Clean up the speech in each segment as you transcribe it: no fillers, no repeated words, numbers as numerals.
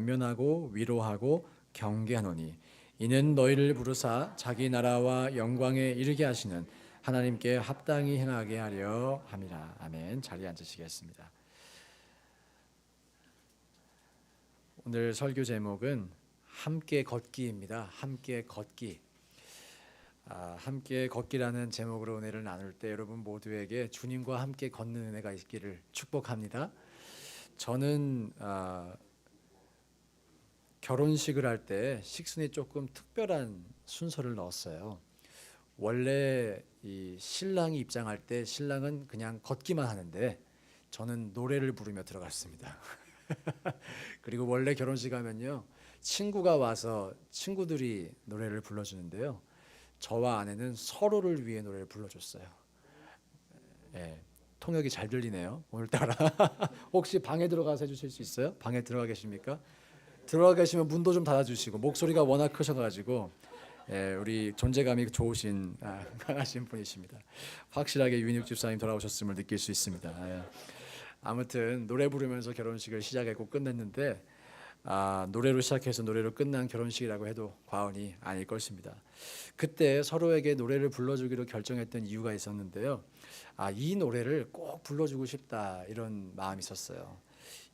권면하고 위로하고 경계하노니 이는 너희를 부르사 자기 나라와 영광에 이르게 하시는 하나님께 합당히 행하게 하려 함이라. 아멘. 자리에 앉으시겠습니다. 오늘 설교 제목은 함께 걷기입니다. 함께 걷기. 함께 걷기라는 제목으로 은혜를 나눌 때 여러분 모두에게 주님과 함께 걷는 은혜가 있기를 축복합니다. 저는 결혼식을 할 때 식순에 조금 특별한 순서를 넣었어요. 원래 이 신랑이 입장할 때 신랑은 그냥 걷기만 하는데 저는 노래를 부르며 들어갔습니다. 그리고 원래 결혼식 하면요, 친구가 와서 친구들이 노래를 불러주는데요, 저와 아내는 서로를 위해 노래를 불러줬어요. 예, 통역이 잘 들리네요 오늘따라. 혹시 방에 들어가서 해주실 수 있어요? 방에 들어가 계십니까? 들어가 계시면 문도 좀 닫아주시고, 목소리가 워낙 크셔가지고 우리 존재감이 좋으신 강하신 분이십니다. 확실하게 유인욱 집사님 돌아오셨음을 느낄 수 있습니다. 아무튼 노래 부르면서 결혼식을 시작했고 끝냈는데 노래로 시작해서 노래로 끝난 결혼식이라고 해도 과언이 아닐 것입니다. 그때 서로에게 노래를 불러주기로 결정했던 이유가 있었는데요, 이 노래를 꼭 불러주고 싶다 이런 마음이 있었어요.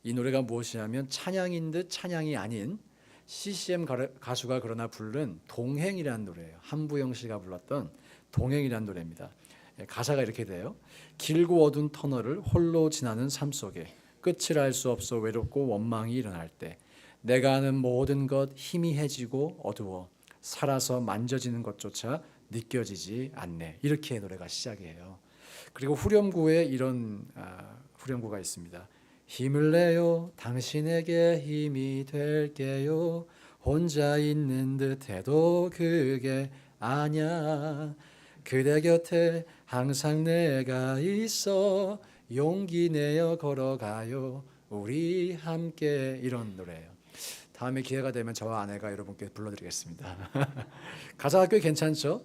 이 노래가 무엇이냐면 찬양인 듯 찬양이 아닌 CCM 가수가 그러나 부른 동행이라는 노래예요. 한부영 씨가 불렀던 동행이라는 노래입니다. 가사가 이렇게 돼요. 길고 어두운 터널을 홀로 지나는 삶 속에 끝을 알 수 없어 외롭고 원망이 일어날 때 내가 아는 모든 것 희미해지고 어두워 살아서 만져지는 것조차 느껴지지 않네. 이렇게 노래가 시작이에요. 그리고 후렴구에 이런 후렴구가 있습니다. 힘을 내요 당신에게 힘이 될게요 혼자 있는 듯해도 그게 아냐 그대 곁에 항상 내가 있어 용기 내어 걸어가요 우리 함께. 이런 노래예요. 다음에 기회가 되면 저와 아내가 여러분께 불러드리겠습니다. 가사가 꽤 괜찮죠?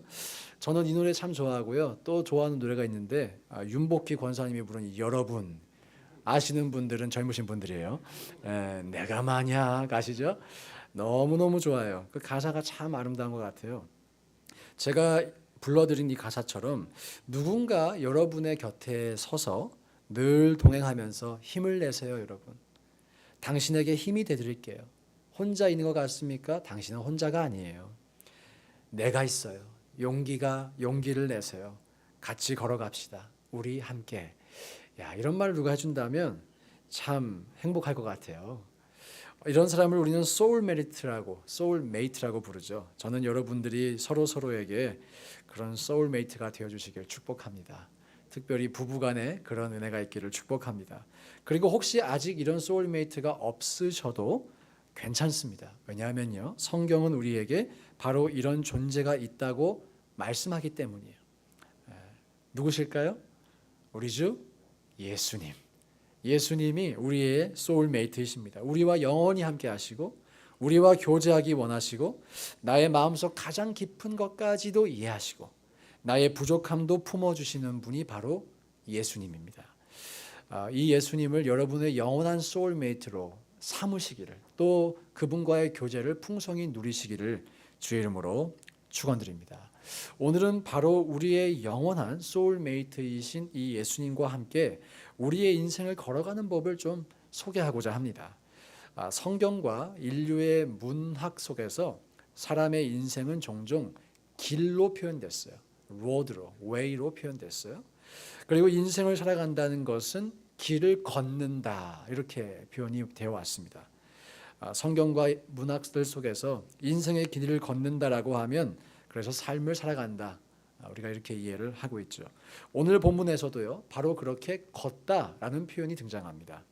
저는 이 노래 참 좋아하고요. 또 좋아하는 노래가 있는데 윤복희 권사님이 부른 여러분, 아시는 분들은 젊으신 분들이에요. 내가 만약 아시죠? 너무너무 좋아요. 그 가사가 참 아름다운 것 같아요. 제가 불러드린 이 가사처럼 누군가 여러분의 곁에 서서 늘 동행하면서 힘을 내세요. 여러분, 당신에게 힘이 되드릴게요. 혼자 있는 것 같습니까? 당신은 혼자가 아니에요. 내가 있어요. 용기를 내세요. 같이 걸어갑시다. 우리 함께. 이런 말을 누가 해준다면 참 행복할 것 같아요. 이런 사람을 우리는 소울메이트라고 부르죠. 저는 여러분들이 서로에게 그런 소울메이트가 되어주시길 축복합니다. 특별히 부부간에 그런 은혜가 있기를 축복합니다. 그리고 혹시 아직 이런 소울메이트가 없으셔도 괜찮습니다. 왜냐하면요, 성경은 우리에게 바로 이런 존재가 있다고 말씀하기 때문이에요. 누구실까요? 우리 주 예수님. 예수님이 우리의 소울메이트이십니다. 우리와 영원히 함께 하시고 우리와 교제하기 원하시고 나의 마음속 가장 깊은 것까지도 이해하시고 나의 부족함도 품어주시는 분이 바로 예수님입니다. 이 예수님을 여러분의 영원한 소울메이트로 삼으시기를, 또 그분과의 교제를 풍성히 누리시기를 주의 이름으로 축원드립니다. 오늘은 바로 우리의 영원한 소울메이트이신 이 예수님과 함께 우리의 인생을 걸어가는 법을 좀 소개하고자 합니다. 성경과 인류의 문학 속에서 사람의 인생은 종종 길로 표현됐어요. 로드로, 웨이로 표현됐어요. 그리고 인생을 살아간다는 것은 길을 걷는다, 이렇게 표현이 되어 왔습니다. 성경과 문학들 속에서 인생의 길을 걷는다라고 하면 그래서 삶을 살아간다, 우리가 이렇게 이해를 하고 있죠. 오늘 본문에서도요, 바로 그렇게 걷다라는 표현이 등장합니다.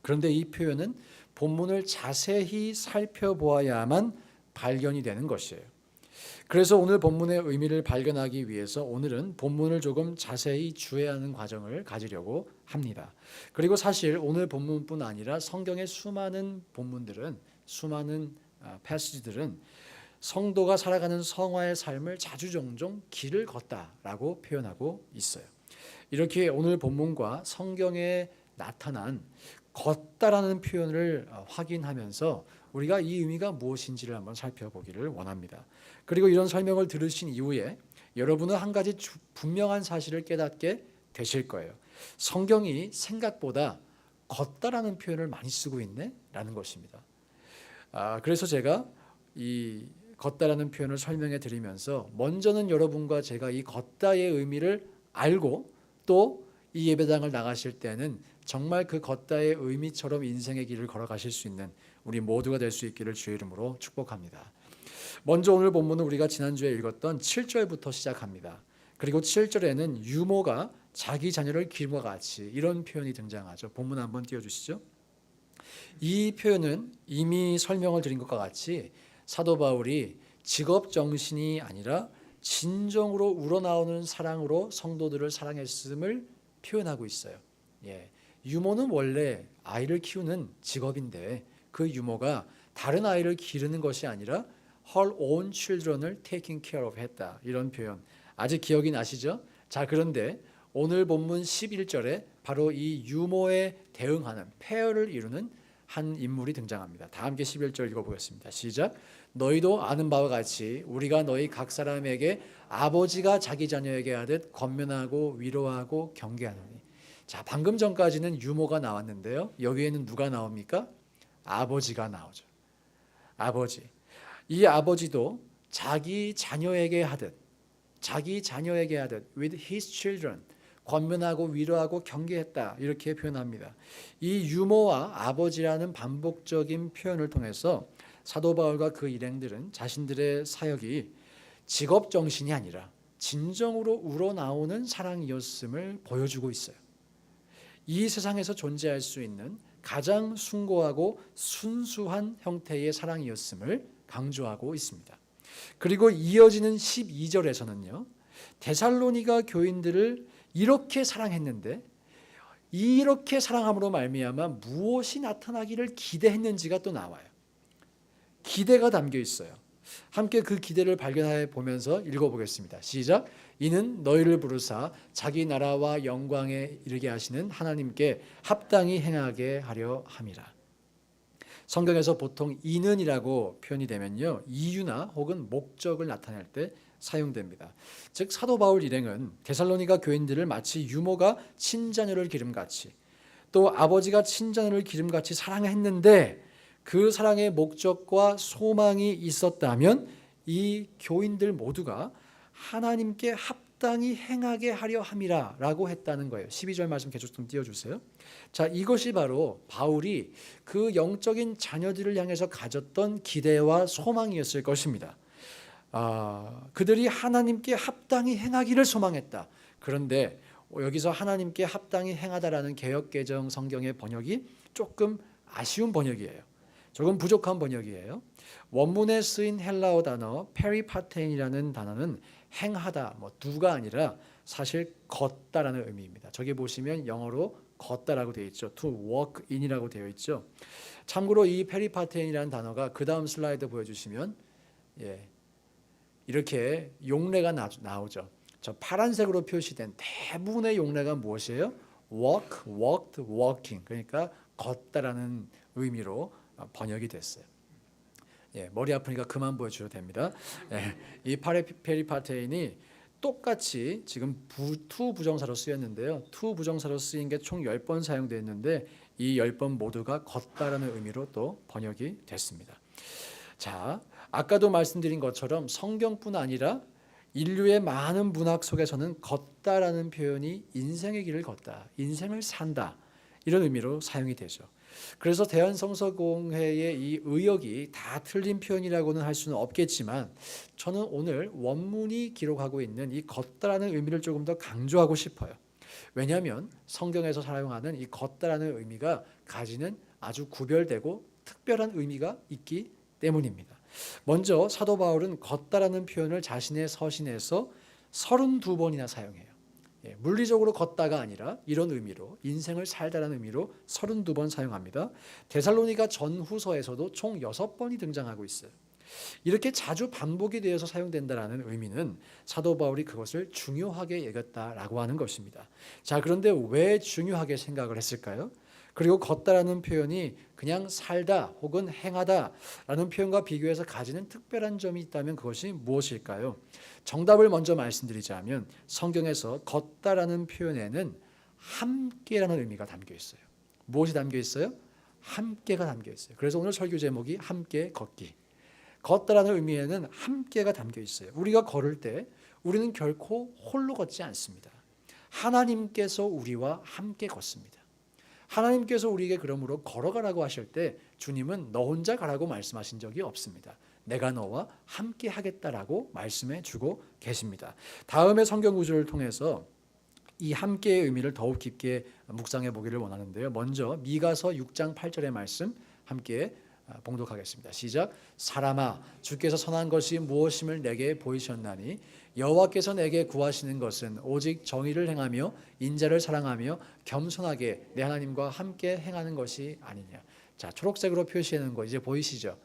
그런데 이 표현은 본문을 자세히 살펴보아야만 발견이 되는 것이에요. 그래서 오늘 본문의 의미를 발견하기 위해서 오늘은 본문을 조금 자세히 주의하는 과정을 가지려고 합니다. 그리고 사실 오늘 본문뿐 아니라 성경의 수많은 본문들은, 수많은 패시지들은 성도가 살아가는 성화의 삶을 자주종종 길을 걷다라고 표현하고 있어요. 이렇게 오늘 본문과 성경에 나타난 걷다라는 표현을 확인하면서 우리가 이 의미가 무엇인지를 한번 살펴보기를 원합니다. 그리고 이런 설명을 들으신 이후에 여러분은 한 가지 분명한 사실을 깨닫게 되실 거예요. 성경이 생각보다 걷다라는 표현을 많이 쓰고 있네라는 것입니다. 그래서 제가 이 걷다라는 표현을 설명해 드리면서 먼저는 여러분과 제가 이 걷다의 의미를 알고 또 이 예배당을 나가실 때는 정말 그 걷다의 의미처럼 인생의 길을 걸어가실 수 있는 우리 모두가 될 수 있기를 주의 이름으로 축복합니다. 먼저 오늘 본문은 우리가 지난주에 읽었던 7절부터 시작합니다. 그리고 7절에는 유모가 자기 자녀를 기름과 같이 이런 표현이 등장하죠. 본문 한번 띄워주시죠. 이 표현은 이미 설명을 드린 것과 같이 사도 바울이 직업 정신이 아니라 진정으로 우러나오는 사랑으로 성도들을 사랑했음을 표현하고 있어요. 유모는 원래 아이를 키우는 직업인데 그 유모가 다른 아이를 기르는 것이 아니라 her own children을 taking care of 했다. 이런 표현 아직 기억이 나시죠? 자, 그런데 오늘 본문 11절에 바로 이 유모에 대응하는 폐허를 이루는 한 인물이 등장합니다. 다 함께 11절 읽어보겠습니다. 시작. 너희도 아는 바와 같이 우리가 너희 각 사람에게 아버지가 자기 자녀에게 하듯 권면하고 위로하고 경계하노니. 자, 방금 전까지는 유모가 나왔는데요. 여기에는 누가 나옵니까? 아버지가 나오죠. 아버지. 이 아버지도 자기 자녀에게 하듯 with his children 권면하고 위로하고 경계했다 이렇게 표현합니다. 이 유모와 아버지라는 반복적인 표현을 통해서 사도 바울과 그 일행들은 자신들의 사역이 직업 정신이 아니라 진정으로 우러나오는 사랑이었음을 보여주고 있어요. 이 세상에서 존재할 수 있는 가장 숭고하고 순수한 형태의 사랑이었음을 강조하고 있습니다. 그리고 이어지는 12절에서는요. 데살로니가 교인들을 이렇게 사랑했는데 이렇게 사랑함으로 말미암아 무엇이 나타나기를 기대했는지가 또 나와요. 기대가 담겨 있어요. 함께 그 기대를 발견해 보면서 읽어보겠습니다. 시작. 이는 너희를 부르사 자기 나라와 영광에 이르게 하시는 하나님께 합당히 행하게 하려 함이라. 성경에서 보통 이는이라고 표현이 되면요. 이유나 혹은 목적을 나타낼 때 사용됩니다. 즉 사도 바울 일행은 데살로니가 교인들을 마치 유모가 친자녀를 기름같이 또 아버지가 친자녀를 기름같이 사랑했는데 그 사랑의 목적과 소망이 있었다면 이 교인들 모두가 하나님께 합당히 행하게 하려 함이라 라고 했다는 거예요. 12절 말씀 계속 좀 띄워주세요. 자, 이것이 바로 바울이 그 영적인 자녀들을 향해서 가졌던 기대와 소망이었을 것입니다. 그들이 하나님께 합당히 행하기를 소망했다. 그런데 여기서 하나님께 합당히 행하다라는 개역개정 성경의 번역이 조금 아쉬운 번역이에요. 조금 부족한 번역이에요. 원문에 쓰인 헬라어 단어 페리파테인이라는 단어는 행하다, do가 아니라 사실 걷다라는 의미입니다. 저기 보시면 영어로 걷다라고 되어 있죠. to walk in이라고 되어 있죠. 참고로 이 페리파테인이라는 단어가 그 다음 슬라이드 보여주시면 이렇게 용례가 나오죠. 저 파란색으로 표시된 대부분의 용례가 무엇이에요? walk, walked, walking. 그러니까 걷다라는 의미로 번역이 됐어요. 머리 아프니까 그만 보여주셔도 됩니다. 이 페리파테인이 똑같이 지금 to 부정사로 쓰였는데요. to 부정사로 쓰인 게 총 10번 사용됐는데 이 10번 모두가 걷다라는 의미로 또 번역이 됐습니다. 자, 아까도 말씀드린 것처럼 성경뿐 아니라 인류의 많은 문학 속에서는 걷다라는 표현이 인생의 길을 걷다, 인생을 산다 이런 의미로 사용이 되죠. 그래서 대한성서공회의 이 의역이 다 틀린 표현이라고는 할 수는 없겠지만 저는 오늘 원문이 기록하고 있는 이 걷다라는 의미를 조금 더 강조하고 싶어요. 왜냐하면 성경에서 사용하는 이 걷다라는 의미가 가지는 아주 구별되고 특별한 의미가 있기 때문입니다. 먼저 사도 바울은 걷다라는 표현을 자신의 서신에서 32번이나 사용해요. 물리적으로 걷다가 아니라 이런 의미로 인생을 살다라는 의미로 32번 사용합니다. 데살로니가 전후서에서도 총 6번이 등장하고 있어요. 이렇게 자주 반복이 되어서 사용된다라는 의미는 사도 바울이 그것을 중요하게 여겼다라고 하는 것입니다. 자, 그런데 왜 중요하게 생각을 했을까요? 그리고 걷다라는 표현이 그냥 살다 혹은 행하다라는 표현과 비교해서 가지는 특별한 점이 있다면 그것이 무엇일까요? 정답을 먼저 말씀드리자면 성경에서 걷다라는 표현에는 함께라는 의미가 담겨 있어요. 무엇이 담겨 있어요? 함께가 담겨 있어요. 그래서 오늘 설교 제목이 함께 걷기. 걷다라는 의미에는 함께가 담겨 있어요. 우리가 걸을 때 우리는 결코 홀로 걷지 않습니다. 하나님께서 우리와 함께 걷습니다. 하나님께서 우리에게 그러므로 걸어가라고 하실 때 주님은 너 혼자 가라고 말씀하신 적이 없습니다. 내가 너와 함께 하겠다라고 말씀해 주고 계십니다. 다음의 성경 구절을 통해서 이 함께의 의미를 더욱 깊게 묵상해 보기를 원하는데요. 먼저 미가서 6장 8절의 말씀 함께 봉독하겠습니다. 시작. 사람아 주께서 선한 것이 무엇임을 내게 보이셨나니 여호와께서 내게 구하시는 것은 오직 정의를 행하며 인자를 사랑하며 겸손하게 내 하나님과 함께 행하는 것이 아니냐. 자, 초록색으로 표시하는 거 이제 보이시죠?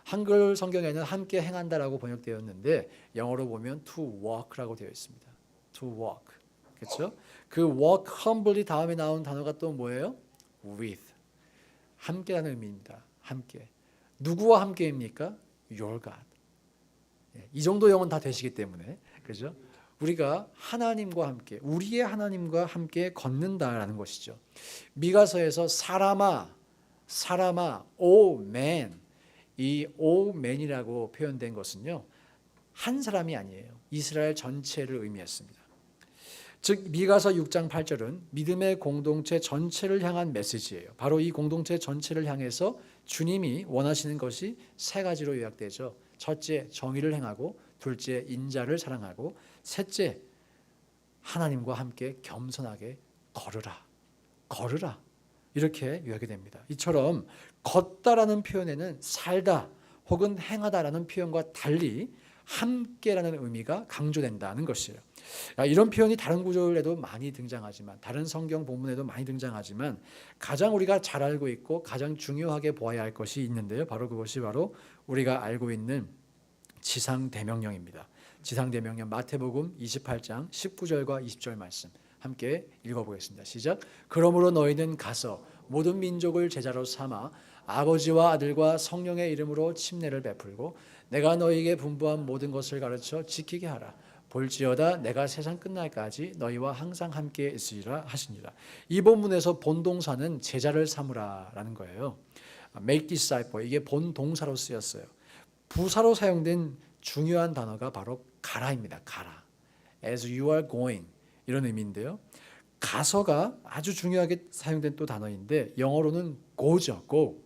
한글 성경에는 함께 행한다라고 번역되었는데 영어로 보면 to walk라고 되어 있습니다. to walk. 그렇죠? 그 walk humbly 다음에 나온 단어가 또 뭐예요? with. 함께라는 의미입니다. 함께. 누구와 함께입니까? Your God. 이 정도 영어는 다 되시기 때문에 그죠? 우리가 하나님과 함께 우리의 하나님과 함께 걷는다라는 것이죠. 미가서에서 사람아 O man 이 O man이라고 표현된 것은요 한 사람이 아니에요. 이스라엘 전체를 의미했습니다. 즉 미가서 6장 8절은 믿음의 공동체 전체를 향한 메시지예요. 바로 이 공동체 전체를 향해서 주님이 원하시는 것이 세 가지로 요약되죠. 첫째, 정의를 행하고, 둘째, 인자를 사랑하고, 셋째, 하나님과 함께 겸손하게 걸으라. 이렇게 요약이 됩니다. 이처럼 걷다라는 표현에는 살다 혹은 행하다라는 표현과 달리 함께라는 의미가 강조된다는 것이에요. 이런 표현이 다른 구절에도 많이 등장하지만 다른 성경 본문에도 많이 등장하지만 가장 우리가 잘 알고 있고 가장 중요하게 보아야 할 것이 있는데요. 그것이 바로 우리가 알고 있는 지상대명령입니다. 지상대명령 마태복음 28장 19절과 20절 말씀 함께 읽어보겠습니다. 시작. 그러므로 너희는 가서 모든 민족을 제자로 삼아 아버지와 아들과 성령의 이름으로 침례를 베풀고 내가 너희에게 분부한 모든 것을 가르쳐 지키게 하라. 볼지어다 내가 세상 끝날까지 너희와 항상 함께 있으리라 하시니라. 이 본문에서 본동사는 제자를 삼으라라는 거예요. Make disciple 이게 본동사로 쓰였어요. 부사로 사용된 중요한 단어가 바로 가라입니다. 가라. As you are going 이런 의미인데요. 가서가 아주 중요하게 사용된 또 단어인데 영어로는 go죠. go.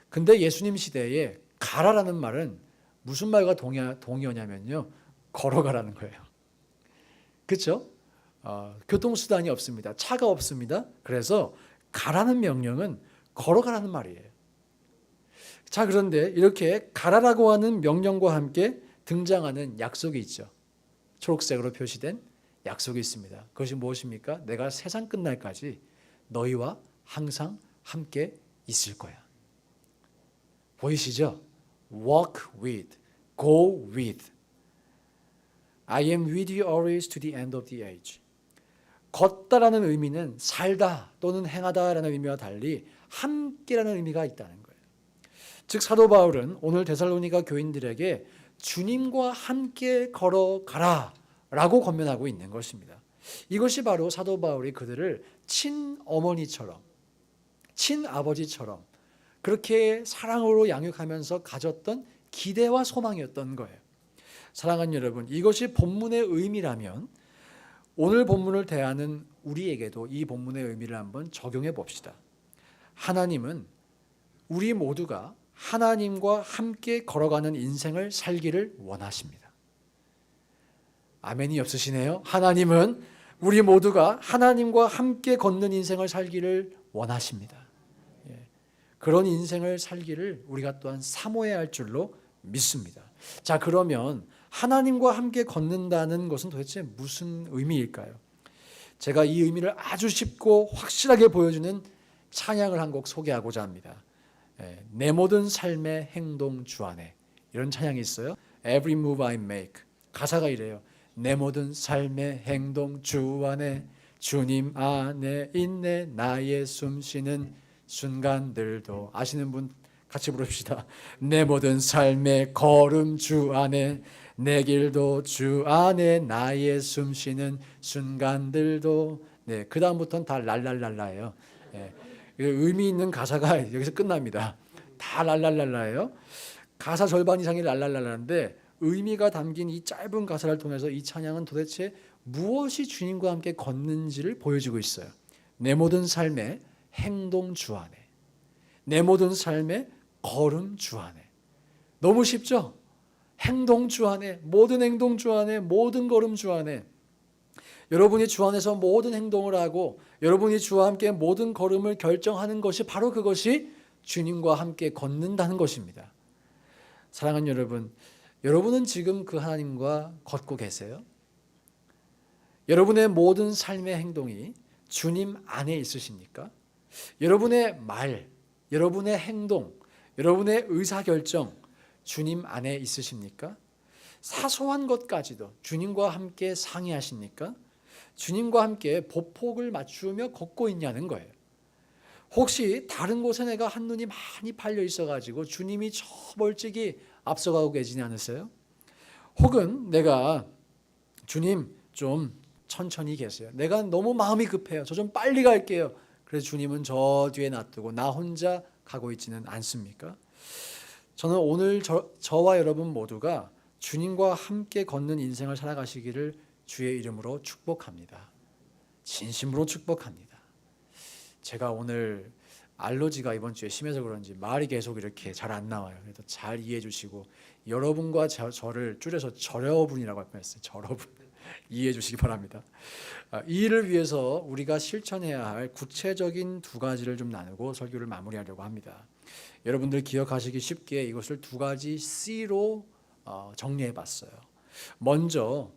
근데 예수님 시대에 가라라는 말은 무슨 말과 동의어냐면요. 걸어가라는 거예요. 그렇죠? 교통수단이 없습니다. 차가 없습니다. 그래서 가라는 명령은 걸어가라는 말이에요. 자, 그런데 이렇게 가라라고 하는 명령과 함께 등장하는 약속이 있죠. 초록색으로 표시된 약속이 있습니다. 그것이 무엇입니까? 내가 세상 끝날까지 너희와 항상 함께 있을 거야. 보이시죠? Walk with, go with. I am with you always to the end of the age. 걷다라는 의미는 살다 또는 행하다라는 의미와 달리 함께라는 의미가 있다는 거예요. 즉 사도 바울은 오늘 데살로니가 교인들에게 주님과 함께 걸어가라라고 권면하고 있는 것입니다. 이것이 바로 사도 바울이 그들을 친어머니처럼 친아버지처럼 그렇게 사랑으로 양육하면서 가졌던 기대와 소망이었던 거예요. 사랑하는 여러분, 이것이 본문의 의미라면 오늘 본문을 대하는 우리에게도 이 본문의 의미를 한번 적용해 봅시다. 하나님은 우리 모두가 하나님과 함께 걸어가는 인생을 살기를 원하십니다. 아멘이 없으시네요. 하나님은 우리 모두가 하나님과 함께 걷는 인생을 살기를 원하십니다. 그런 인생을 살기를 우리가 또한 사모해야 할 줄로 믿습니다. 자, 그러면 하나님과 함께 걷는다는 것은 도대체 무슨 의미일까요? 제가 이 의미를 아주 쉽고 확실하게 보여주는 찬양을 한 곡 소개하고자 합니다. 내 모든 삶의 행동 주 안에 이런 찬양이 있어요. Every move I make 가사가 이래요. 내 모든 삶의 행동 주 안에 주님 안에 있네 나의 숨쉬는 순간들도. 아시는 분 같이 부릅시다. 내 모든 삶의 걸음 주 안에, 내 길도 주 안에, 나의 숨쉬는 순간들도. 네, 그 다음부터는 다 랄랄랄라예요. 네, 의미 있는 가사가 여기서 끝납니다. 다 랄랄랄라예요. 가사 절반 이상이 랄랄랄라인데 의미가 담긴 이 짧은 가사를 통해서 이 찬양은 도대체 무엇이 주님과 함께 걷는지를 보여주고 있어요. 내 모든 삶의 행동 주 안에, 내 모든 삶의 걸음 주 안에. 너무 쉽죠? 행동 주 안에, 모든 행동 주 안에, 모든 걸음 주 안에. 여러분이 주 안에서 모든 행동을 하고 여러분이 주와 함께 모든 걸음을 결정하는 것이 바로 그것이 주님과 함께 걷는다는 것입니다. 사랑하는 여러분, 여러분은 지금 그 하나님과 걷고 계세요? 여러분의 모든 삶의 행동이 주님 안에 있으십니까? 여러분의 말, 여러분의 행동, 여러분의 의사결정 주님 안에 있으십니까? 사소한 것까지도 주님과 함께 상의하십니까? 주님과 함께 보폭을 맞추며 걷고 있냐는 거예요. 혹시 다른 곳에 내가 한눈이 많이 팔려 있어가지고 주님이 저 멀찍이 앞서가고 계시지 않으세요? 혹은 내가 주님 좀 천천히 계세요. 내가 너무 마음이 급해요. 저 좀 빨리 갈게요. 그래서 주님은 저 뒤에 놔두고 나 혼자 가고 있지는 않습니까? 저는 오늘 저와 여러분 모두가 주님과 함께 걷는 인생을 살아가시기를 주의 이름으로 축복합니다. 진심으로 축복합니다. 제가 오늘 알러지가 이번 주에 심해서 그런지 말이 계속 이렇게 잘 안 나와요. 그래도 잘 이해해 주시고 여러분과 저를 줄여서 저러분이라고 할 뻔했어요. 저러분 이해해 주시기 바랍니다. 이 일을 위해서 우리가 실천해야 할 구체적인 두 가지를 좀 나누고 설교를 마무리하려고 합니다. 여러분들 기억하시기 쉽게 이것을 두 가지 C로 정리해 봤어요. 먼저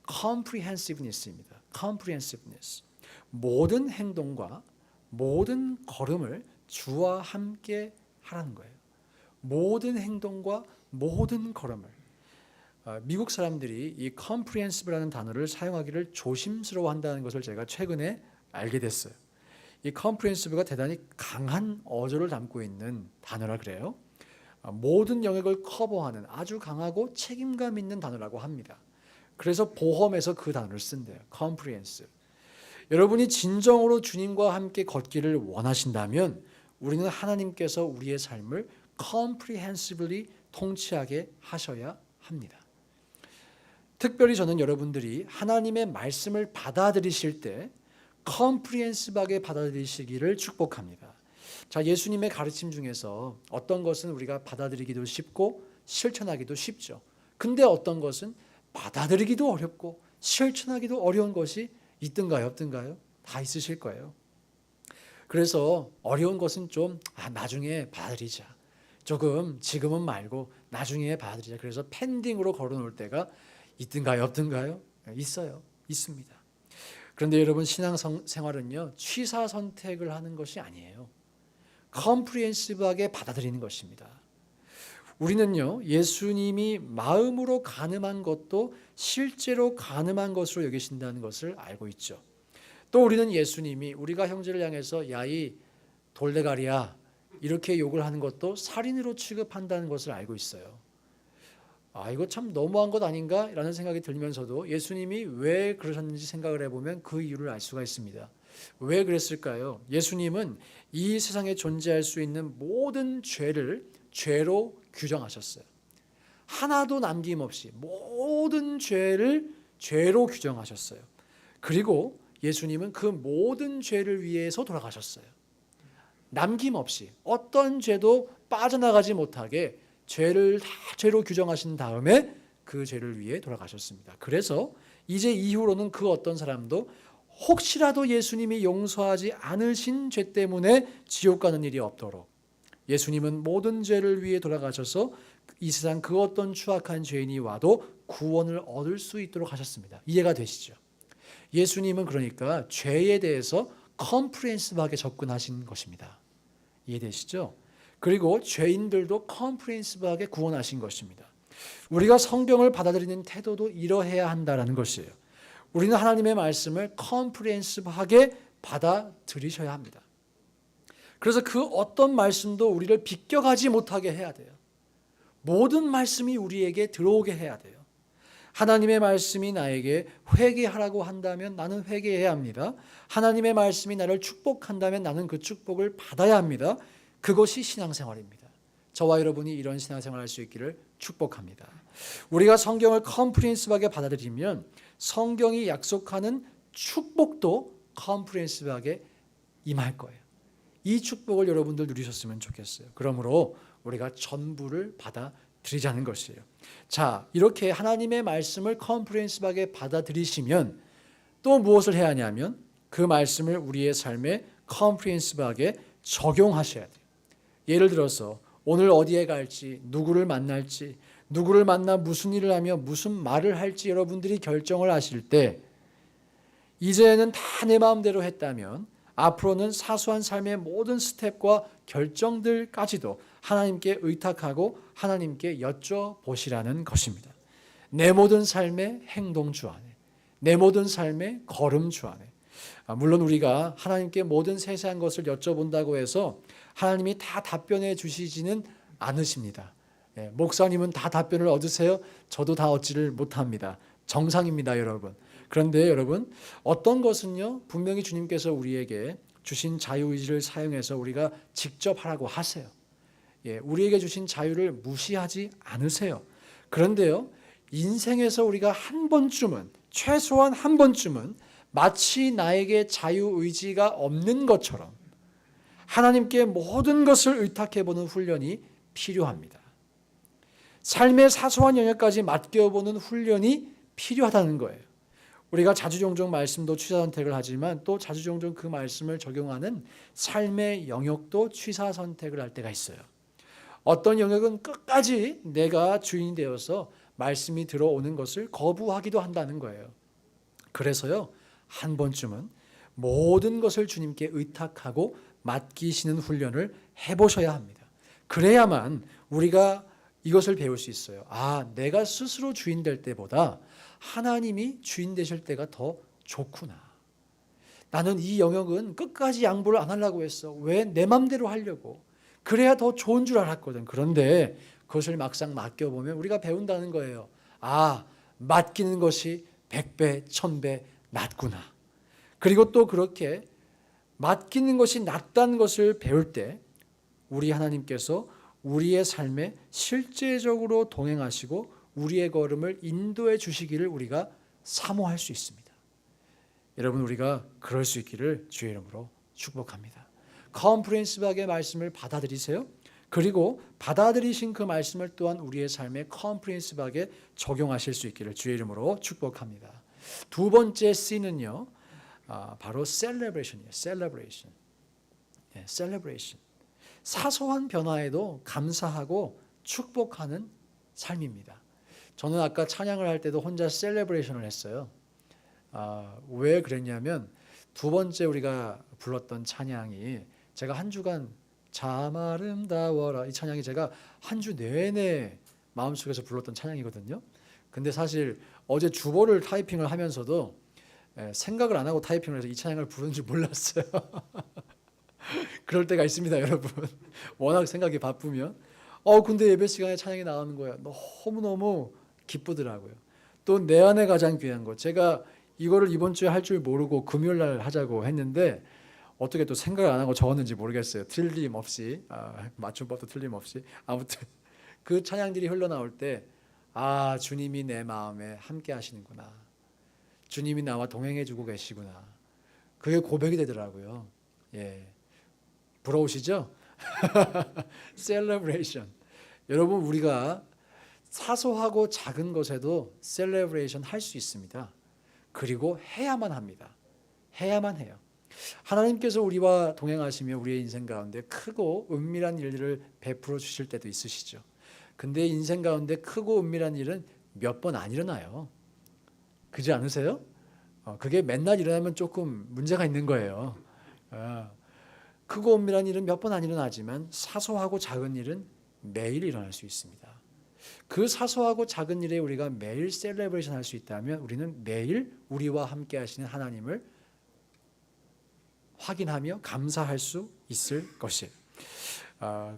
comprehensiveness입니다. comprehensiveness. 모든 행동과 모든 걸음을 주와 함께 하라는 거예요. 모든 행동과 모든 걸음을. 미국 사람들이 이 comprehensive라는 단어를 사용하기를 조심스러워한다는 것을 제가 최근에 알게 됐어요. 이 comprehensive가 대단히 강한 어조를 담고 있는 단어라 그래요. 모든 영역을 커버하는 아주 강하고 책임감 있는 단어라고 합니다. 그래서 보험에서 그 단어를 쓴대요. comprehensive. 여러분이 진정으로 주님과 함께 걷기를 원하신다면 우리는 하나님께서 우리의 삶을 comprehensively 통치하게 하셔야 합니다. 특별히 저는 여러분들이 하나님의 말씀을 받아들이실 때 comprehensive하게 받아들이시기를 축복합니다. 자, 예수님의 가르침 중에서 어떤 것은 우리가 받아들이기도 쉽고 실천하기도 쉽죠. 근데 어떤 것은 받아들이기도 어렵고 실천하기도 어려운 것이 있든가요, 없든가요? 다 있으실 거예요. 그래서 어려운 것은 좀 나중에 받아들이자. 조금 지금은 말고 나중에 받아들이자. 그래서 펜딩으로 걸어놓을 때가 있든가요, 없든가요? 있어요. 있습니다. 그런데 여러분 신앙생활은요. 취사 선택을 하는 것이 아니에요. 컴프리헨시브하게 받아들이는 것입니다. 우리는요. 예수님이 마음으로 간음한 것도 실제로 간음한 것으로 여기신다는 것을 알고 있죠. 또 우리는 예수님이 우리가 형제를 향해서 야이 돌대가리야 이렇게 욕을 하는 것도 살인으로 취급한다는 것을 알고 있어요. 이거 참 너무한 것 아닌가? 라는 생각이 들면서도 예수님이 왜 그러셨는지 생각을 해보면 그 이유를 알 수가 있습니다. 왜 그랬을까요? 예수님은 이 세상에 존재할 수 있는 모든 죄를 죄로 규정하셨어요. 하나도 남김없이 모든 죄를 죄로 규정하셨어요. 그리고 예수님은 그 모든 죄를 위해서 돌아가셨어요. 남김없이 어떤 죄도 빠져나가지 못하게 죄를 다 죄로 규정하신 다음에 그 죄를 위해 돌아가셨습니다. 그래서 이제 이후로는 그 어떤 사람도 혹시라도 예수님이 용서하지 않으신 죄 때문에 지옥 가는 일이 없도록 예수님은 모든 죄를 위해 돌아가셔서 이 세상 그 어떤 추악한 죄인이 와도 구원을 얻을 수 있도록 하셨습니다. 이해가 되시죠? 예수님은 그러니까 죄에 대해서 컴프리헨시브하게 접근하신 것입니다. 이해되시죠? 그리고 죄인들도 컴프리헨시브하게 구원하신 것입니다. 우리가 성경을 받아들이는 태도도 이러해야 한다는 것이에요. 우리는 하나님의 말씀을 컴프리헨시브하게 받아들이셔야 합니다. 그래서 그 어떤 말씀도 우리를 비껴가지 못하게 해야 돼요. 모든 말씀이 우리에게 들어오게 해야 돼요. 하나님의 말씀이 나에게 회개하라고 한다면 나는 회개해야 합니다. 하나님의 말씀이 나를 축복한다면 나는 그 축복을 받아야 합니다. 그것이 신앙생활입니다. 저와 여러분이 이런 신앙생활을 할 수 있기를 축복합니다. 우리가 성경을 컴프리헨시브하게 받아들이면 성경이 약속하는 축복도 컴프리헨시브하게 임할 거예요. 이 축복을 여러분들 누리셨으면 좋겠어요. 그러므로 우리가 전부를 받아들이자는 것이에요. 자, 이렇게 하나님의 말씀을 컴프리헨시브하게 받아들이시면 또 무엇을 해야 하냐면 그 말씀을 우리의 삶에 컴프리헨시브하게 적용하셔야 돼요. 예를 들어서 오늘 어디에 갈지, 누구를 만날지, 누구를 만나 무슨 일을 하며 무슨 말을 할지 여러분들이 결정을 하실 때 이제는 다 내 마음대로 했다면 앞으로는 사소한 삶의 모든 스텝과 결정들까지도 하나님께 의탁하고 하나님께 여쭤보시라는 것입니다. 내 모든 삶의 행동 주 안에, 내 모든 삶의 걸음 주 안에. 물론 우리가 하나님께 모든 세세한 것을 여쭤본다고 해서 하나님이 다 답변해 주시지는 않으십니다. 목사님은 다 답변을 얻으세요? 저도 다 얻지를 못합니다. 정상입니다, 여러분. 그런데 여러분, 어떤 것은요, 분명히 주님께서 우리에게 주신 자유의지를 사용해서 우리가 직접 하라고 하세요. 우리에게 주신 자유를 무시하지 않으세요. 그런데요, 인생에서 우리가 한 번쯤은, 최소한 한 번쯤은 마치 나에게 자유의지가 없는 것처럼 하나님께 모든 것을 의탁해보는 훈련이 필요합니다. 삶의 사소한 영역까지 맡겨보는 훈련이 필요하다는 거예요. 우리가 자주종종 말씀도 취사선택을 하지만 또 자주종종 그 말씀을 적용하는 삶의 영역도 취사선택을 할 때가 있어요. 어떤 영역은 끝까지 내가 주인이 되어서 말씀이 들어오는 것을 거부하기도 한다는 거예요. 그래서요, 한 번쯤은 모든 것을 주님께 의탁하고 맡기시는 훈련을 해보셔야 합니다. 그래야만 우리가 이것을 배울 수 있어요. 내가 스스로 주인 될 때보다 하나님이 주인 되실 때가 더 좋구나. 나는 이 영역은 끝까지 양보를 안 하려고 했어. 왜 내 맘대로 하려고. 그래야 더 좋은 줄 알았거든. 그런데 그것을 막상 맡겨보면 우리가 배운다는 거예요. 맡기는 것이 100배, 1000배 낫구나. 그리고 또 그렇게 맡기는 것이 낫다는 것을 배울 때 우리 하나님께서 우리의 삶에 실제적으로 동행하시고 우리의 걸음을 인도해 주시기를 우리가 사모할 수 있습니다. 여러분, 우리가 그럴 수 있기를 주의 이름으로 축복합니다. 컴프리헨시브하게 말씀을 받아들이세요. 그리고 받아들이신 그 말씀을 또한 우리의 삶에 컴프리헨시브하게 적용하실 수 있기를 주의 이름으로 축복합니다. 두 번째 C는요, 바로 celebration이에요. celebration. celebration. 사소한 변화에도 감사하고 축복하는 삶입니다. 저는 아까 찬양을 할 때도 혼자 셀레브레이션을 했어요. 왜 그랬냐면 두 번째 우리가 불렀던 찬양이 제가 한 주간 참 아름다워라, 이 찬양이 제가 한 주 내내 마음속에서 불렀던 찬양이거든요. 근데 사실 어제 주보를 타이핑을 하면서도 생각을 안 하고 타이핑을 해서 이 찬양을 부르는 줄 몰랐어요. 그럴 때가 있습니다, 여러분. 워낙 생각이 바쁘면. 근데 예배 시간에 찬양이 나오는 거야. 너무너무 기쁘더라고요. 또 내 안에 가장 귀한 것. 제가 이거를 이번 주에 할 줄 모르고 금요일 날 하자고 했는데 어떻게 또 생각을 안 하고 적었는지 모르겠어요. 틀림없이. 맞춤법도 틀림없이. 아무튼 그 찬양들이 흘러나올 때 주님이 내 마음에 함께 하시는구나. 주님이 나와 동행해 주고 계시구나. 그게 고백이 되더라고요. 부러우시죠? celebration. 여러분, 우리가 사소하고 작은 것에도 celebration 할 수 있습니다. 그리고 해야만 합니다. 해야만 해요. 하나님께서 우리와 동행하시며 우리의 인생 가운데 크고 은밀한 일들을 베풀어 주실 때도 있으시죠. 근데 인생 가운데 크고 은밀한 일은 몇 번 안 일어나요. 그렇지 않으세요? 그게 맨날 일어나면 조금 문제가 있는 거예요. 크고 은밀한 일은 몇 번 안 일어나지만 사소하고 작은 일은 매일 일어날 수 있습니다. 그 사소하고 작은 일에 우리가 매일 셀레브레이션 할 수 있다면 우리는 매일 우리와 함께 하시는 하나님을 확인하며 감사할 수 있을 것이에요.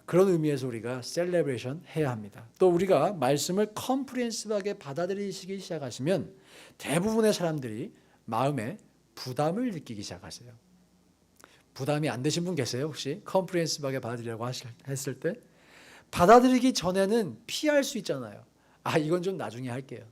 그런 의미에서 우리가 셀레브레이션 해야 합니다. 또 우리가 말씀을 컴프리헨시브하게 받아들이시기 시작하시면 대부분의 사람들이 마음에 부담을 느끼기 시작하세요. 부담이 안 되신 분 계세요? 혹시 컴프리헨시브하게 받아들이려고 했을 때 받아들이기 전에는 피할 수 있잖아요. 이건 좀 나중에 할게요.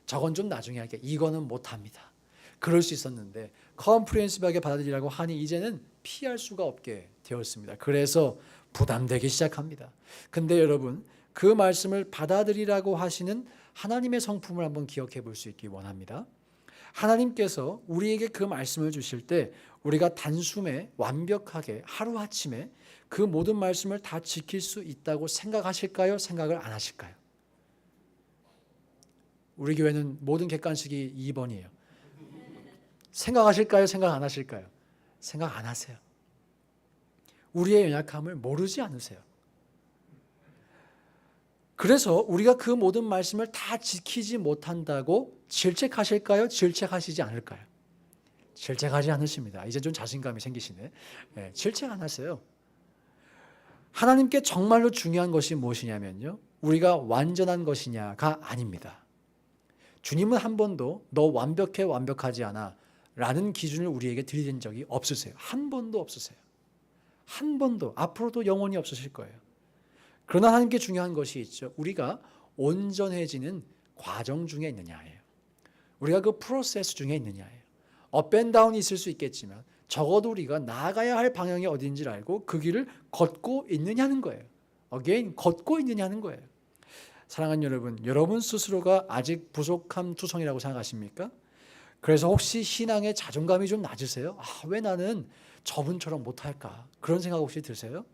저건 좀 나중에 할게요. 이거는 못합니다. 그럴 수 있었는데 컴프리헨시브하게 받아들이라고 하니 이제는 피할 수가 없게 되었습니다. 그래서 부담되기 시작합니다. 근데 여러분, 그 말씀을 받아들이라고 하시는 하나님의 성품을 한번 기억해 볼 수 있기 원합니다. 하나님께서 우리에게 그 말씀을 주실 때 우리가 단숨에 완벽하게 하루아침에 그 모든 말씀을 다 지킬 수 있다고 생각하실까요? 생각을 안 하실까요? 우리 교회는 모든 객관식이 2번이에요. 생각하실까요? 생각 안 하실까요? 생각 안 하세요. 우리의 연약함을 모르지 않으세요. 그래서 우리가 그 모든 말씀을 다 지키지 못한다고 질책하실까요? 질책하시지 않을까요? 질책하지 않으십니다. 이제 좀 자신감이 생기시네. 질책 안 하세요. 하나님께 정말로 중요한 것이 무엇이냐면요, 우리가 완전한 것이냐가 아닙니다. 주님은 한 번도 너 완벽해 완벽하지 않아 라는 기준을 우리에게 들이댄 적이 없으세요. 한 번도 없으세요. 한 번도, 앞으로도 영원히 없으실 거예요. 그러나 하나님께 중요한 것이 있죠. 우리가 온전해지는 과정 중에 있느냐예요. 우리가 그 프로세스 중에 있느냐예요. 업앤다운이 있을 수 있겠지만 적어도 우리가 나아가야 할 방향이 어딘지를 알고 그 길을 걷고 있느냐는 거예요. Again, 걷고 있느냐는 거예요. 사랑하는 여러분, 여러분 스스로가 아직 부족함 투성이라고 생각하십니까? 그래서 혹시 신앙에 자존감이 좀 낮으세요? 왜 나는 저분처럼 못할까? 그런 생각 혹시 드세요?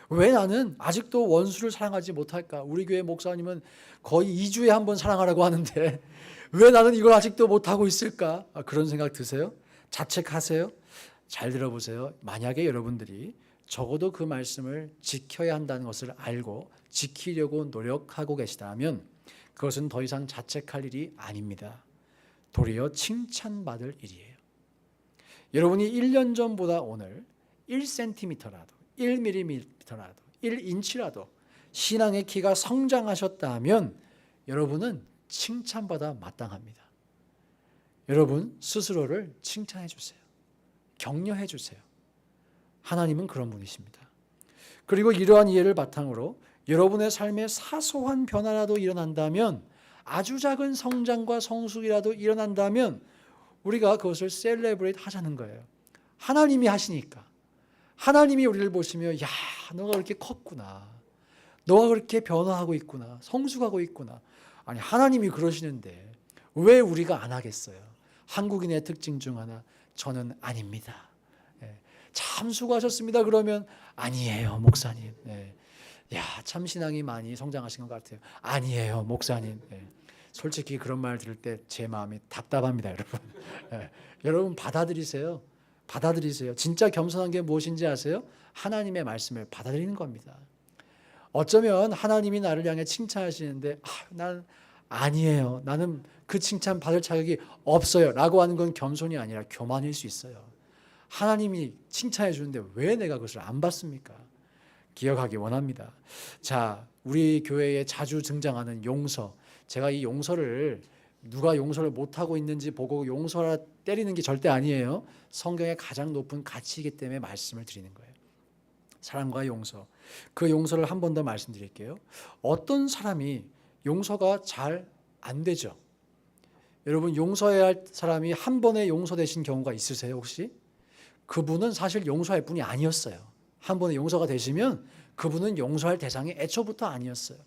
왜 나는 아직도 원수를 사랑하지 못할까? 우리 교회 목사님은 거의 2주에 한 번 사랑하라고 하는데 왜 나는 이걸 아직도 못하고 있을까? 그런 생각 드세요? 자책하세요? 잘 들어보세요. 만약에 여러분들이 적어도 그 말씀을 지켜야 한다는 것을 알고 지키려고 노력하고 계시다면 그것은 더 이상 자책할 일이 아닙니다. 도리어 칭찬받을 일이에요. 여러분이 1년 전보다 오늘 1cm라도 1mm라도 1인치라도 신앙의 키가 성장하셨다면 여러분은 칭찬받아 마땅합니다. 여러분 스스로를 칭찬해 주세요. 격려해 주세요. 하나님은 그런 분이십니다. 그리고 이러한 이해를 바탕으로 여러분의 삶에 사소한 변화라도 일어난다면, 아주 작은 성장과 성숙이라도 일어난다면 우리가 그것을 셀레브레이트 하자는 거예요. 하나님이 하시니까. 하나님이 우리를 보시며 야, 너가 그렇게 컸구나. 너가 그렇게 변화하고 있구나. 성숙하고 있구나. 아니, 하나님이 그러시는데 왜 우리가 안 하겠어요? 한국인의 특징 중 하나, 저는 아닙니다. 참 수고하셨습니다. 그러면 아니에요, 목사님. 야, 참 신앙이 많이 성장하신 것 같아요. 아니에요, 목사님. 솔직히 그런 말 들을 때 제 마음이 답답합니다, 여러분. 여러분 받아들이세요. 받아들이세요. 진짜 겸손한 게 무엇인지 아세요? 하나님의 말씀을 받아들이는 겁니다. 어쩌면 하나님이 나를 향해 칭찬하시는데 난 아니에요. 나는 그 칭찬 받을 자격이 없어요. 라고 하는 건 겸손이 아니라 교만일 수 있어요. 하나님이 칭찬해 주는데 왜 내가 그것을 안 받습니까? 기억하기 원합니다. 자, 우리 교회에 자주 등장하는 용서. 제가 이 용서를 누가 용서를 못하고 있는지 보고 용서라 때리는 게 절대 아니에요. 성경의 가장 높은 가치이기 때문에 말씀을 드리는 거예요. 사랑과 용서. 그 용서를 한 번 더 말씀드릴게요. 어떤 사람이 용서가 잘 안 되죠? 여러분, 용서해야 할 사람이 한 번에 용서되신 경우가 있으세요, 혹시? 그분은 사실 용서할 분이 아니었어요. 한 번에 용서가 되시면 그분은 용서할 대상이 애초부터 아니었어요.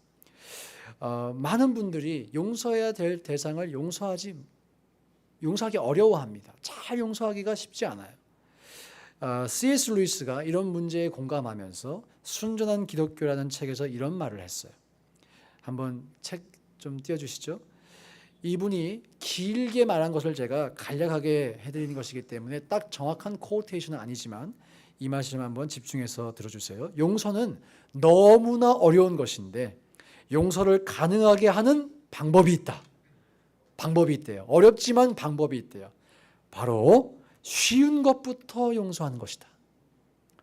많은 분들이 용서해야 될 대상을 용서하기 어려워합니다. 잘 용서하기가 쉽지 않아요. C.S. 루이스가 이런 문제에 공감하면서 순전한 기독교라는 책에서 이런 말을 했어요. 한번 책 좀 띄워주시죠. 이분이 길게 말한 것을 제가 간략하게 해드리는 것이기 때문에 딱 정확한 코테이션은 아니지만 이 말씀 한번 집중해서 들어주세요. 용서는 너무나 어려운 것인데 용서를 가능하게 하는 방법이 있다. 방법이 있대요. 어렵지만 방법이 있대요. 바로 쉬운 것부터 용서하는 것이다.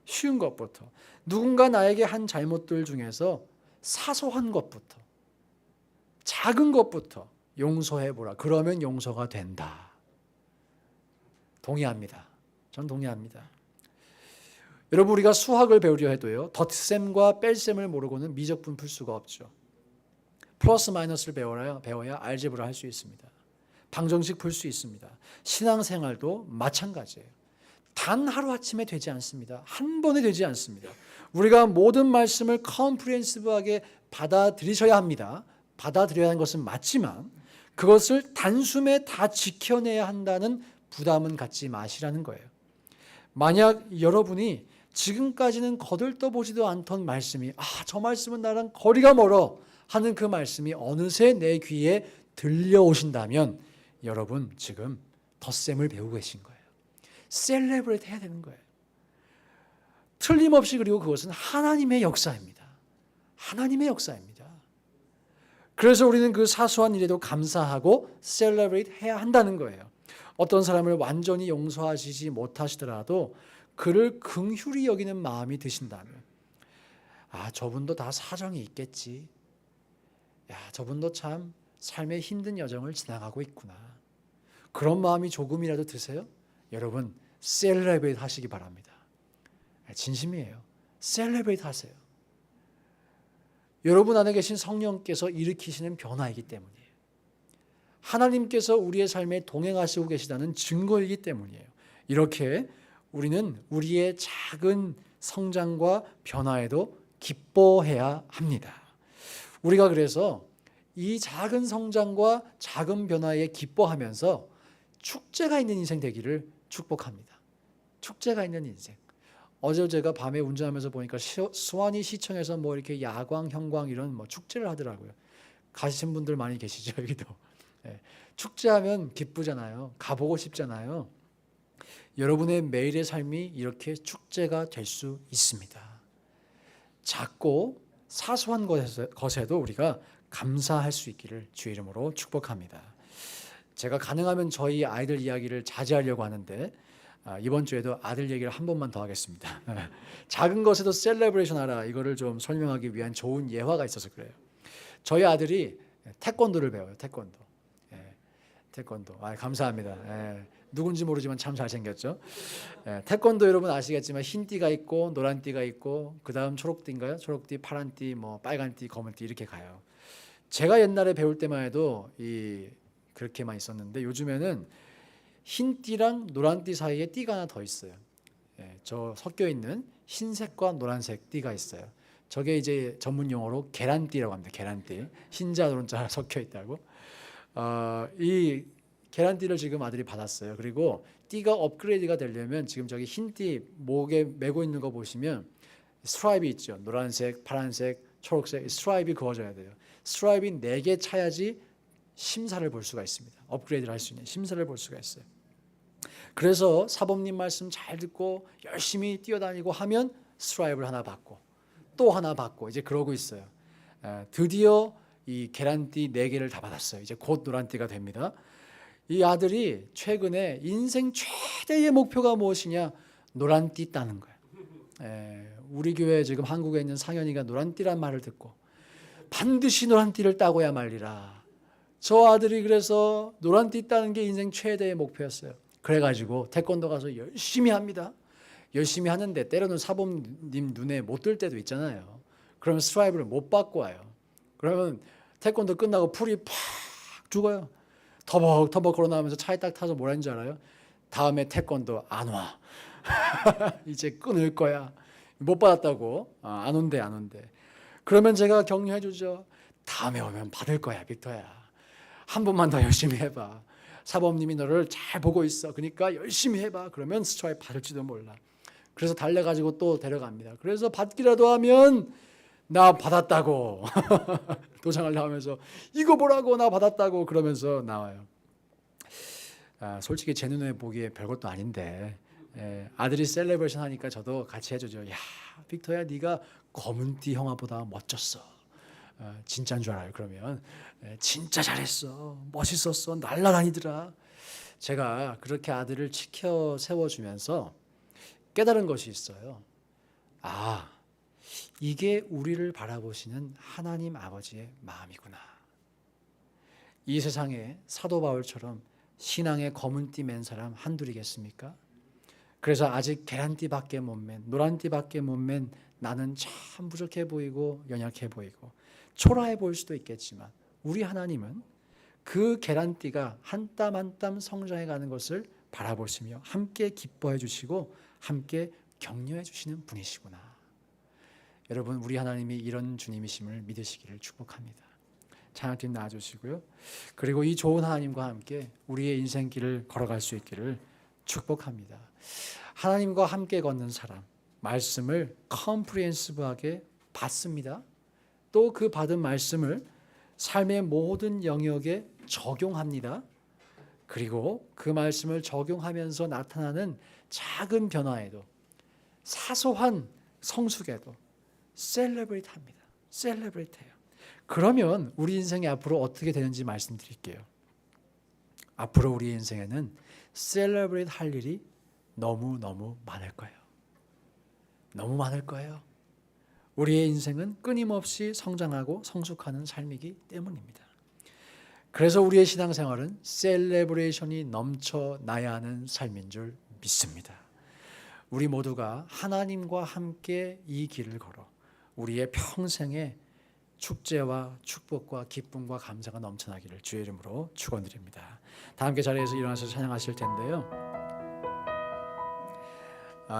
쉬운 것부터. 누군가 나에게 한 잘못들 중에서 사소한 것부터, 작은 것부터 용서해보라. 그러면 용서가 된다. 동의합니다. 전 동의합니다. 여러분, 우리가 수학을 배우려 해도요, 덧셈과 뺄셈을 모르고는 미적분 풀 수가 없죠. 플러스 마이너스를 배워야 알제브라 할 수 있습니다. 방정식 풀 수 있습니다. 신앙생활도 마찬가지예요. 단 하루아침에 되지 않습니다. 한 번에 되지 않습니다. 우리가 모든 말씀을 컴프리헨시브하게 받아들이셔야 합니다. 받아들여야 하는 것은 맞지만 그것을 단숨에 다 지켜내야 한다는 부담은 갖지 마시라는 거예요. 만약 여러분이 지금까지는 거들떠보지도 않던 말씀이 저 말씀은 나랑 거리가 멀어 하는 그 말씀이 어느새 내 귀에 들려오신다면 여러분 지금 덧셈을 배우고 계신 거예요. 셀레브레이트 해야 되는 거예요. 틀림없이. 그리고 그것은 하나님의 역사입니다. 하나님의 역사입니다. 그래서 우리는 그 사소한 일에도 감사하고 셀레브레이트 해야 한다는 거예요. 어떤 사람을 완전히 용서하시지 못하시더라도 그를 긍휼히 여기는 마음이 드신다면 저분도 다 사정이 있겠지. 저분도 참 삶의 힘든 여정을 지나가고 있구나. 그런 마음이 조금이라도 드세요? 여러분 셀레브레이트 하시기 바랍니다. 진심이에요. 셀레브레이트 하세요. 여러분 안에 계신 성령께서 일으키시는 변화이기 때문이에요. 하나님께서 우리의 삶에 동행하시고 계시다는 증거이기 때문이에요. 이렇게 우리는 우리의 작은 성장과 변화에도 기뻐해야 합니다. 우리가 그래서 이 작은 성장과 작은 변화에 기뻐하면서 축제가 있는 인생 되기를 축복합니다. 축제가 있는 인생. 어제 제가 밤에 운전하면서 보니까 수완이 시청에서 이렇게 야광, 형광 이런 축제를 하더라고요. 가신 분들 많이 계시죠, 여기도. 축제하면 기쁘잖아요. 가보고 싶잖아요. 여러분의 매일의 삶이 이렇게 축제가 될 수 있습니다. 작고 사소한 것에도 우리가 감사할 수 있기를 주의 이름으로 축복합니다. 제가 가능하면 저희 아이들 이야기를 자제하려고 하는데 이번 주에도 아들 얘기를 한 번만 더 하겠습니다. 작은 것에도 셀레브레이션 하라. 이거를 좀 설명하기 위한 좋은 예화가 있어서 그래요. 저희 아들이 태권도를 배워요. 태권도. 태권도. 감사합니다. 누군지 모르지만 참 잘생겼죠. 태권도 여러분 아시겠지만 흰 띠가 있고 노란 띠가 있고 그 다음 초록띠인가요? 초록띠, 파란띠, 빨간띠, 검은띠 이렇게 가요. 제가 옛날에 배울 때만 해도 그렇게만 있었는데 요즘에는 흰 띠랑 노란 띠 사이에 띠가 하나 더 있어요. 저 섞여 있는 흰색과 노란색 띠가 있어요. 저게 이제 전문 용어로 계란띠라고 합니다. 계란띠. 흰자 노른자 섞여 있다고. 이 계란띠를 지금 아들이 받았어요. 그리고 띠가 업그레이드가 되려면 지금 저기 흰띠 목에 메고 있는 거 보시면 스트라이브 있죠. 노란색, 파란색, 초록색 스트라이브 그어져야 돼요. 스트라이브 4개 차야지 심사를 볼 수가 있습니다. 업그레이드를 할 수 있는 심사를 볼 수가 있어요. 그래서 사범님 말씀 잘 듣고 열심히 뛰어다니고 하면 스트라이브를 하나 받고 또 하나 받고 이제 그러고 있어요. 드디어 이 계란띠 4개를 다 받았어요. 이제 곧 노란띠가 됩니다. 이 아들이 최근에 인생 최대의 목표가 무엇이냐? 노란띠 따는 거예요. 우리 교회 지금 한국에 있는 상현이가 노란띠란 말을 듣고 반드시 노란띠를 따고야 말리라. 저 아들이 그래서 노란띠 따는 게 인생 최대의 목표였어요. 그래가지고 태권도 가서 열심히 합니다. 열심히 하는데 때로는 사범님 눈에 못 들 때도 있잖아요. 그러면 스트라이브를 못 받고 와요. 그러면 태권도 끝나고 풀이 팍 죽어요. 터벅터벅 걸어나오면서 차에 딱 타서 뭐라는 줄 알아요? 다음에 태권도 안 와. 이제 끊을 거야. 못 받았다고. 안 온대. 그러면 제가 격려해 주죠. 다음에 오면 받을 거야, 빅터야. 한 번만 더 열심히 해봐. 사범님이 너를 잘 보고 있어. 그러니까 열심히 해봐. 그러면 스트라이크 받을지도 몰라. 그래서 달래가지고 또 데려갑니다. 그래서 받기라도 하면 나 받았다고 도장을 나오면서 이거 보라고 나 받았다고 그러면서 나와요. 솔직히 제 눈에 보기에 별것도 아닌데 아들이 셀레브레이션 하니까 저도 같이 해주죠. 야 빅터야 네가 검은띠 형아보다 멋졌어. 진짜인 줄 알아요. 그러면 진짜 잘했어, 멋있었어, 날라다니더라. 제가 그렇게 아들을 지켜 세워주면서 깨달은 것이 있어요. 아, 이게 우리를 바라보시는 하나님 아버지의 마음이구나. 이 세상에 사도 바울처럼 신앙의 검은 띠 맨 사람 한둘이겠습니까? 그래서 아직 계란띠밖에 못 맨, 노란띠밖에 못 맨 나는 참 부족해 보이고 연약해 보이고 초라해 보일 수도 있겠지만, 우리 하나님은 그 계란띠가 한 땀 한 땀 성장해 가는 것을 바라보시며 함께 기뻐해 주시고 함께 격려해 주시는 분이시구나. 여러분, 우리 하나님이 이런 주님이심을 믿으시기를 축복합니다. 찬양팀 나와주시고요. 그리고 이 좋은 하나님과 함께 우리의 인생길을 걸어갈 수 있기를 축복합니다. 하나님과 함께 걷는 사람, 말씀을 컴프리헨시브하게 받습니다. 또 그 받은 말씀을 삶의 모든 영역에 적용합니다. 그리고 그 말씀을 적용하면서 나타나는 작은 변화에도, 사소한 성숙에도 셀레브레이트 합니다. 셀레브레이트 해요. 그러면 우리 인생이 앞으로 어떻게 되는지 말씀드릴게요. 앞으로 우리 인생에는 셀레브레이트 할 일이 너무너무 많을 거예요. 너무 많을 거예요. 우리의 인생은 끊임없이 성장하고 성숙하는 삶이기 때문입니다. 그래서 우리의 신앙생활은 셀레브레이션이 넘쳐나야 하는 삶인 줄 믿습니다. 우리 모두가 하나님과 함께 이 길을 걸어 우리의 평생에 축제와 축복과 기쁨과 감사가 넘쳐나기를 주의 이름으로 축원드립니다. 다 함께 자리에서 일어나서 찬양하실 텐데요.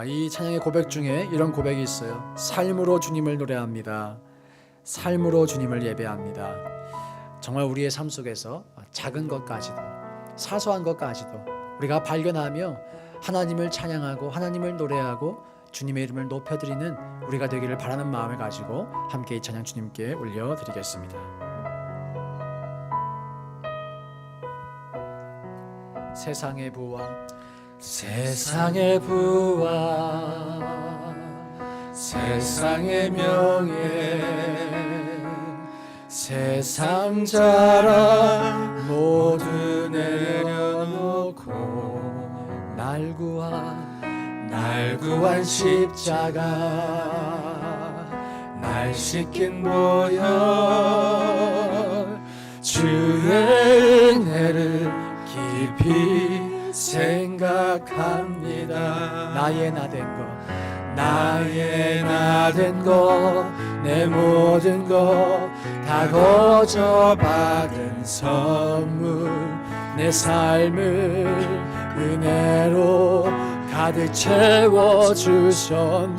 이 찬양의 고백 중에 이런 고백이 있어요. 삶으로 주님을 노래합니다. 삶으로 주님을 예배합니다. 정말 우리의 삶 속에서 작은 것까지도, 사소한 것까지도 우리가 발견하며 하나님을 찬양하고 하나님을 노래하고 주님의 이름을 높여드리는 우리가 되기를 바라는 마음을 가지고 함께 이 찬양 주님께 올려드리겠습니다. 세상의 부와 세상의 부와 세상의 명예 세상 자랑 모두 내려놓고 날 구한 십자가 날 씻긴 보혈 주의 은혜를 깊이 생각합니다. 나의 나 된 것 내 모든 것 다 거저 받은 선물 내 삶을 은혜로 가득 채워주셨네.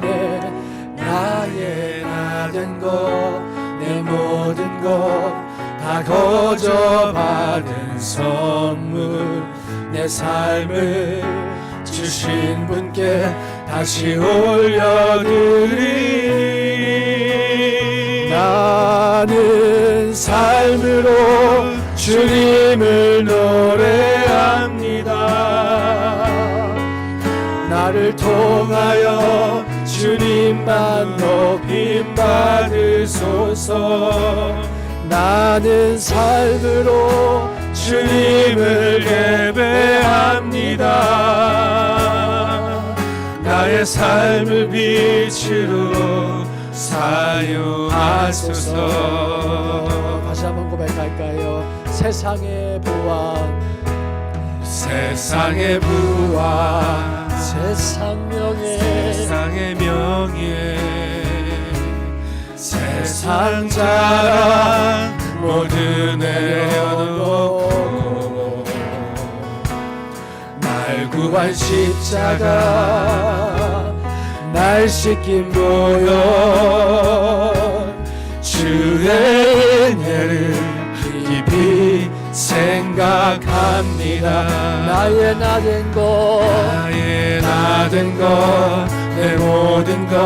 나의 나 된 것 내 모든 것 다 거저 받은 선물 내 삶을 주신 분께 다시 올려드리. 나는 삶으로 주님을 노래합니다. 나를 통하여 주님만 높임 받으소서. 나는 삶으로 주님을 예배합니다. 나의 삶을 빛으로 사용하소서. 다시 한번 고백할까요? 세상의 부왕 세상의 부왕 세상의 명예 세상 자랑 모두 내려놓고 날 구한 십자가 날 씻긴 보혈 주의 은혜를 깊이 생각합니다. 나의 나 된 것 내 모든 것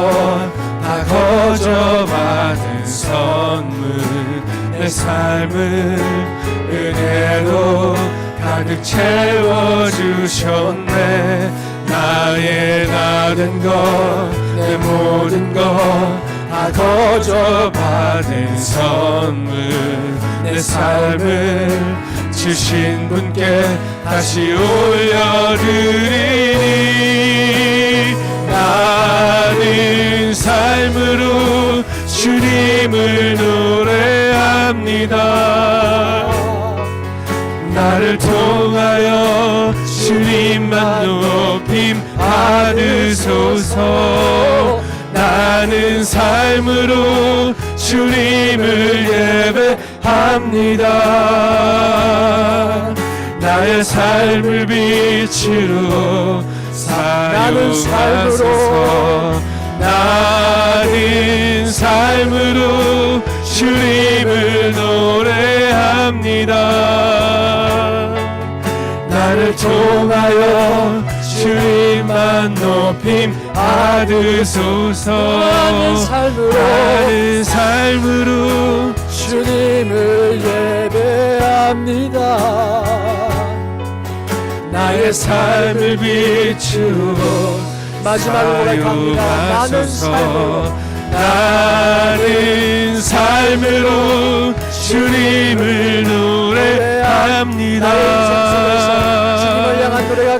다 거저 받은 선물 내 삶을 은혜로 가득 채워주셨네. 나의 나 된 것 내 모든 것 거저 받은 선물 내 삶을 주신 분께 다시 올려드리니 나는 삶으로 주님을 노래합니다. 나를 통하여 주님만 높임 받으소서. 나는 삶으로 주님을 예배합니다. 나의 삶을 빛으로 사용하소서. 나는 삶으로 주님을 노래합니다. 나를 통하여 주님만 높임 받으소서. 나는 삶으로 주님을 예배합니다. 나의 삶을 빛으로 마지막으로 고백합니다. 나는 삶으로 나는 삶으로 주님을 노래합니다.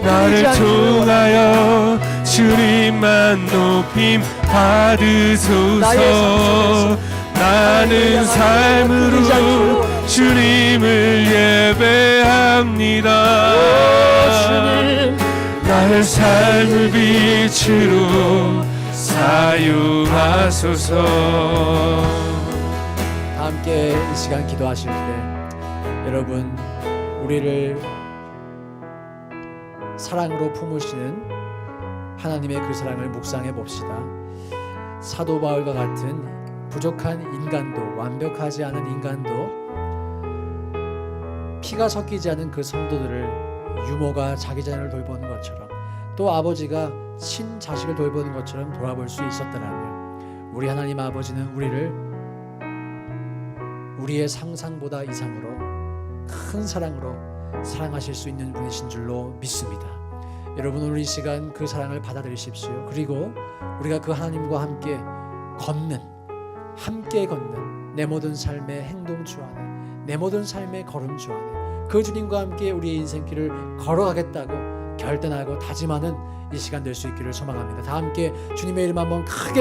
나를 통하여 주님만 높임 받으소서. 나는 삶으로 주님을 예배합니다. 나의 삶을 빛으로 사용하소서. 함께 이 시간 기도하실 때 여러분 우리를 사랑으로 품으시는 하나님의 그 사랑을 묵상해 봅시다. 사도 바울과 같은 부족한 인간도, 완벽하지 않은 인간도, 피가 섞이지 않은 그 성도들을 유모가 자기 자녀를 돌보는 것처럼, 또 아버지가 친자식을 돌보는 것처럼 돌아볼 수 있었더라면 우리 하나님 아버지는 우리를 우리의 상상보다 이상으로 큰 사랑으로 사랑하실 수 있는 분이신 줄로 믿습니다. 여러분 오늘 이 시간 그 사랑을 받아들이십시오. 그리고 우리가 그 하나님과 함께 걷는 내 모든 삶의 행동 주 안에, 내 모든 삶의 걸음 주 안에 그 주님과 함께 우리의 인생길을 걸어가겠다고 결단하고 다짐하는 이 시간 될 수 있기를 소망합니다. 다 함께 주님의 이름 한번 크게